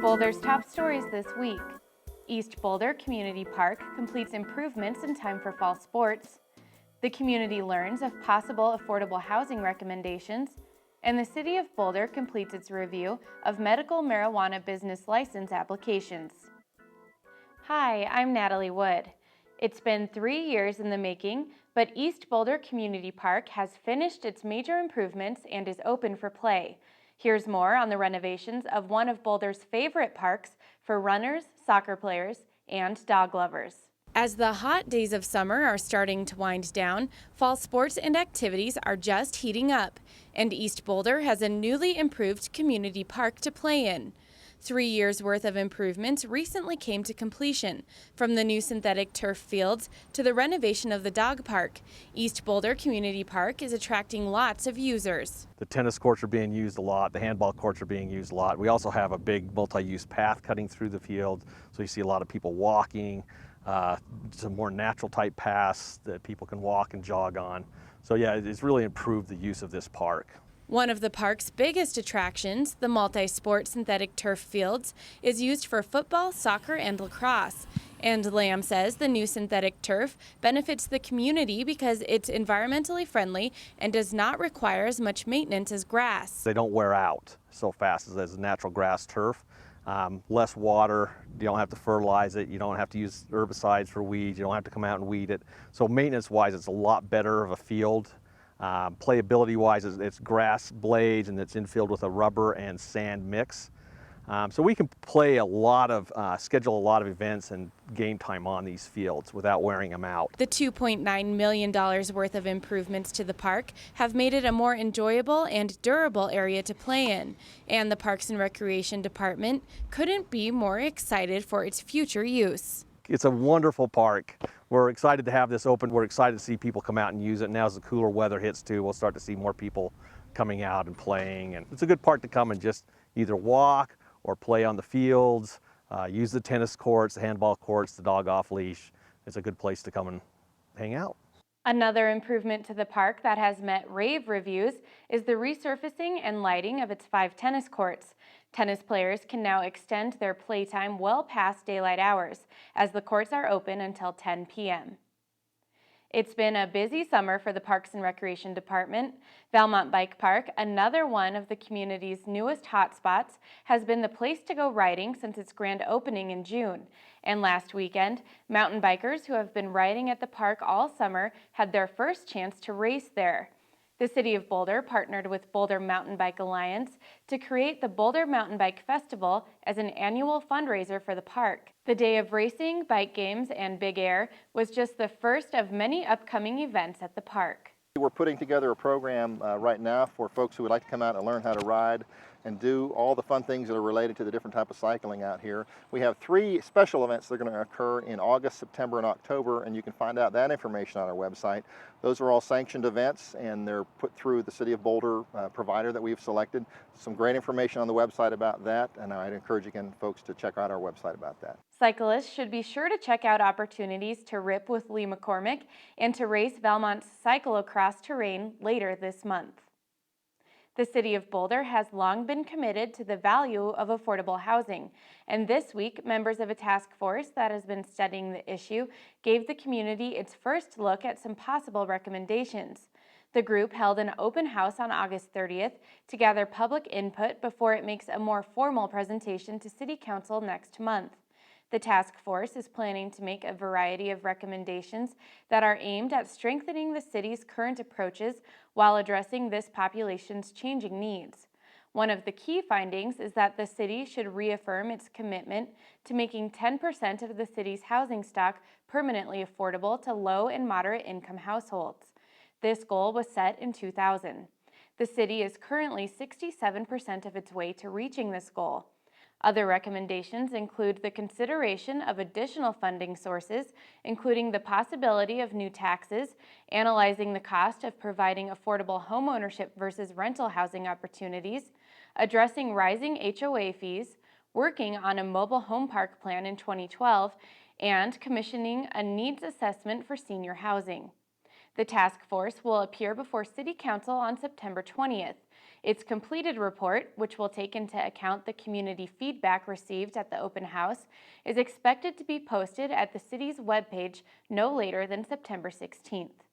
Boulder's top stories this week. East Boulder Community Park completes improvements in time for fall sports. The community learns of possible affordable housing recommendations. And the City of Boulder completes its review of medical marijuana business license applications. Hi, I'm Natalie Wood. It's been 3 years in the making, but East Boulder Community Park has finished its major improvements and is open for play. Here's more on the renovations of one of Boulder's favorite parks for runners, soccer players, and dog lovers. As the hot days of summer are starting to wind down, fall sports and activities are just heating up, and East Boulder has a newly improved community park to play in. 3 years' worth of improvements recently came to completion, from the new synthetic turf fields to the renovation of the dog park. East Boulder Community Park is attracting lots of users. The tennis courts are being used a lot, the handball courts are being used a lot. We also have a big multi-use path cutting through the field, so you see a lot of people walking, some more natural type paths that people can walk and jog on. So yeah, it's really improved the use of this park. One of the park's biggest attractions, the multi-sport synthetic turf fields, is used for football, soccer, and lacrosse. And Lamb says the new synthetic turf benefits the community because it's environmentally friendly and does not require as much maintenance as grass. They don't wear out so fast as natural grass turf. Less water, you don't have to fertilize it, you don't have to use herbicides for weeds, you don't have to come out and weed it. So maintenance-wise, it's a lot better of a field. Playability-wise, it's grass blades and it's infilled with a rubber and sand mix. So we can play schedule a lot of events and game time on these fields without wearing them out. The $2.9 million worth of improvements to the park have made it a more enjoyable and durable area to play in. And the Parks and Recreation Department couldn't be more excited for its future use. It's a wonderful park. We're excited to have this open. We're excited to see people come out and use it. Now as the cooler weather hits too, we'll start to see more people coming out and playing. And it's a good park to come and just either walk or play on the fields, use the tennis courts, the handball courts, the dog off leash. It's a good place to come and hang out. Another improvement to the park that has met rave reviews is the resurfacing and lighting of its 5 tennis courts. Tennis players can now extend their playtime well past daylight hours, as the courts are open until 10 p.m. It's been a busy summer for the Parks and Recreation Department. Valmont Bike Park, another one of the community's newest hotspots, has been the place to go riding since its grand opening in June. And last weekend, mountain bikers who have been riding at the park all summer had their first chance to race there. The City of Boulder partnered with Boulder Mountain Bike Alliance to create the Boulder Mountain Bike Festival as an annual fundraiser for the park. The day of racing, bike games, and big air was just the first of many upcoming events at the park. We're putting together a program right now for folks who would like to come out and learn how to ride and do all the fun things that are related to the different type of cycling out here. We have 3 special events that are going to occur in August, September, and October, and you can find out that information on our website. Those are all sanctioned events, and they're put through the City of Boulder provider that we've selected. Some great information on the website about that, and I'd encourage again folks to check out our website about that. Cyclists should be sure to check out opportunities to rip with Lee McCormick and to race Valmont's cyclocross terrain later this month. The City of Boulder has long been committed to the value of affordable housing, and this week, members of a task force that has been studying the issue gave the community its first look at some possible recommendations. The group held an open house on August 30th to gather public input before it makes a more formal presentation to City Council next month. The task force is planning to make a variety of recommendations that are aimed at strengthening the city's current approaches while addressing this population's changing needs. One of the key findings is that the city should reaffirm its commitment to making 10% of the city's housing stock permanently affordable to low and moderate income households. This goal was set in 2000. The city is currently 67% of its way to reaching this goal. Other recommendations include the consideration of additional funding sources, including the possibility of new taxes, analyzing the cost of providing affordable homeownership versus rental housing opportunities, addressing rising HOA fees, working on a mobile home park plan in 2012, and commissioning a needs assessment for senior housing. The task force will appear before City Council on September 20th. Its completed report, which will take into account the community feedback received at the open house, is expected to be posted at the city's webpage no later than September 16th.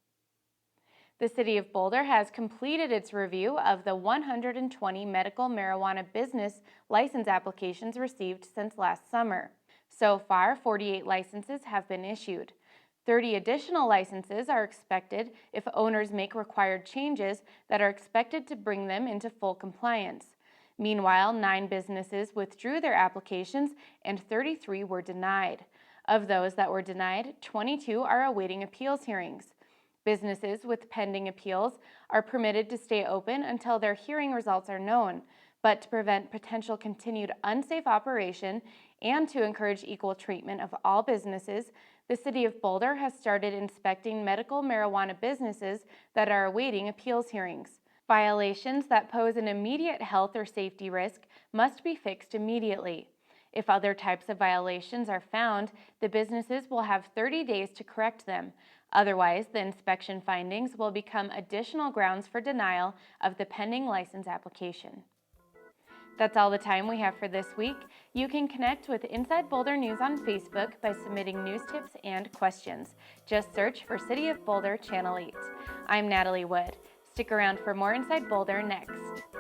The City of Boulder has completed its review of the 120 medical marijuana business license applications received since last summer. So far, 48 licenses have been issued. 30 additional licenses are expected if owners make required changes that are expected to bring them into full compliance. Meanwhile, 9 businesses withdrew their applications and 33 were denied. Of those that were denied, 22 are awaiting appeals hearings. Businesses with pending appeals are permitted to stay open until their hearing results are known, but to prevent potential continued unsafe operation and to encourage equal treatment of all businesses, the City of Boulder has started inspecting medical marijuana businesses that are awaiting appeals hearings. Violations that pose an immediate health or safety risk must be fixed immediately. If other types of violations are found, the businesses will have 30 days to correct them. Otherwise, the inspection findings will become additional grounds for denial of the pending license application. That's all the time we have for this week. You can connect with Inside Boulder News on Facebook by submitting news tips and questions. Just search for City of Boulder Channel 8. I'm Natalie Wood. Stick around for more Inside Boulder next.